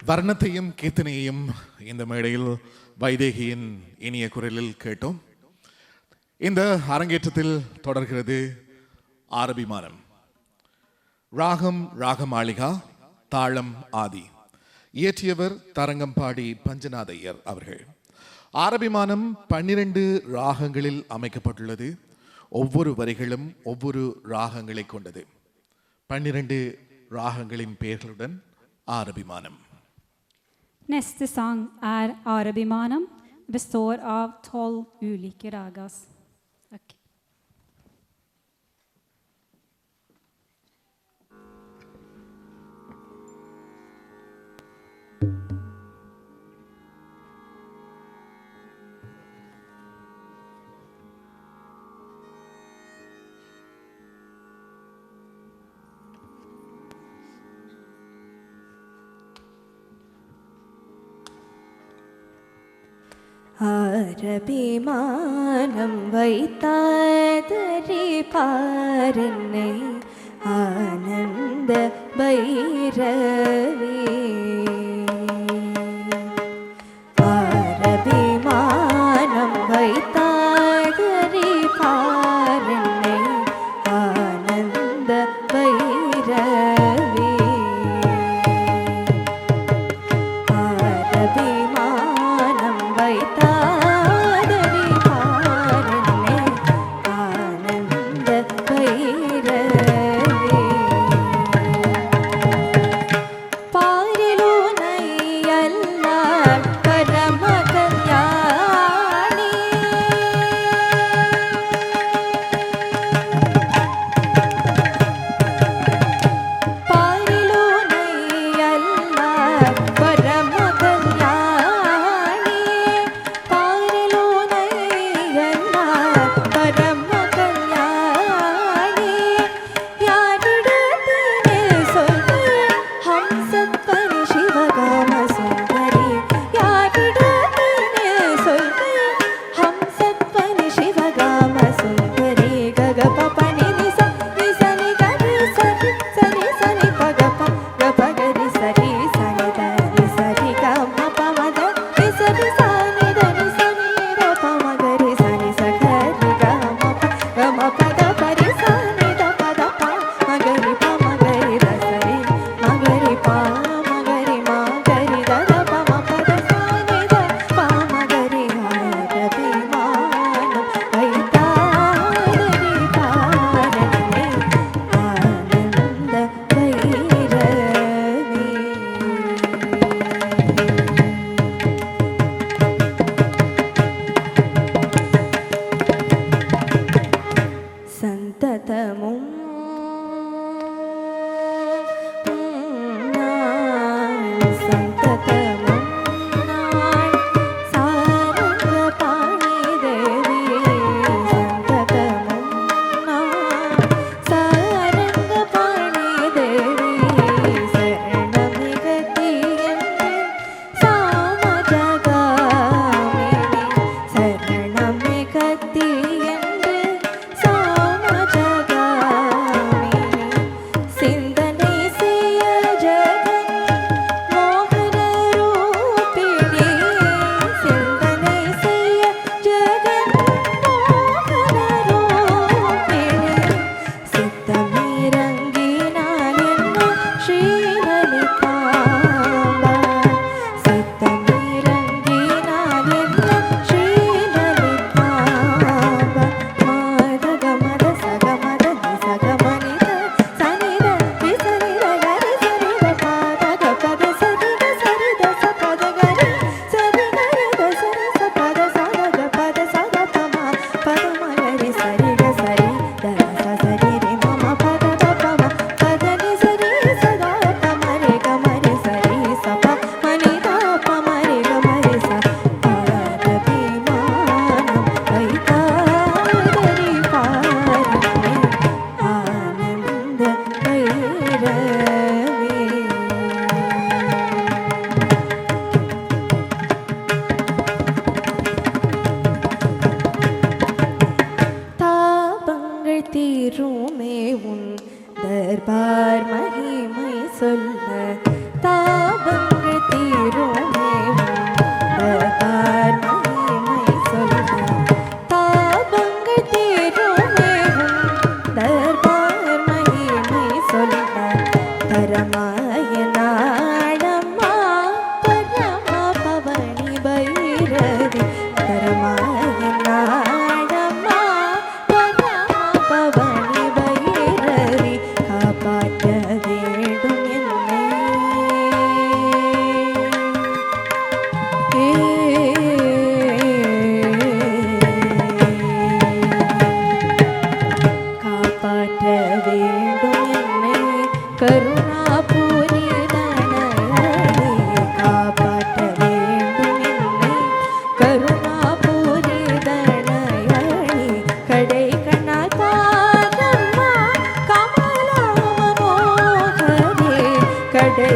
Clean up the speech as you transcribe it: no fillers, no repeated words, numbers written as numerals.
வர்ணத்தையும் கீர்த்தனையையும் இந்த மேடையில் வைதேகியின் இனிய குரலில் கேட்டோம். இந்த அரங்கேற்றத்தில் தொடர்கிறது ஆரபிமானம். ராகம் ராகமாளிகா, தாளம் ஆதி. இயற்றியவர் தரங்கம்பாடி பஞ்சநாதையர் அவர்கள். ஆரபிமானம் 12 ராகங்களில் அமைக்கப்பட்டுள்ளது. ஒவ்வொரு வரிகளும் ஒவ்வொரு ராகங்களை கொண்டது. 12 ராகங்களின் பெயர்களுடன் ஆரபிமானம். Nästa sång är Arabimanam, består av 12 olika ragas. Tack. அரபிமானம் வைத்தாதரி பாரனை ஆனந்த பைரவி. அரபிமானம் வைத்தாதரி பாரனை ஆனந்த பைரவி. அரபிமானம் வைத்தா தீருமே உன் தர்பார் மகிமை சொல்ல கருணாபூரி தனயனே காப்பாற்ற வேண்டும் என்னை கருணாபூரி தனயனே கடை கண்ணால் பாரம்மா கமலா மனோகரே கடை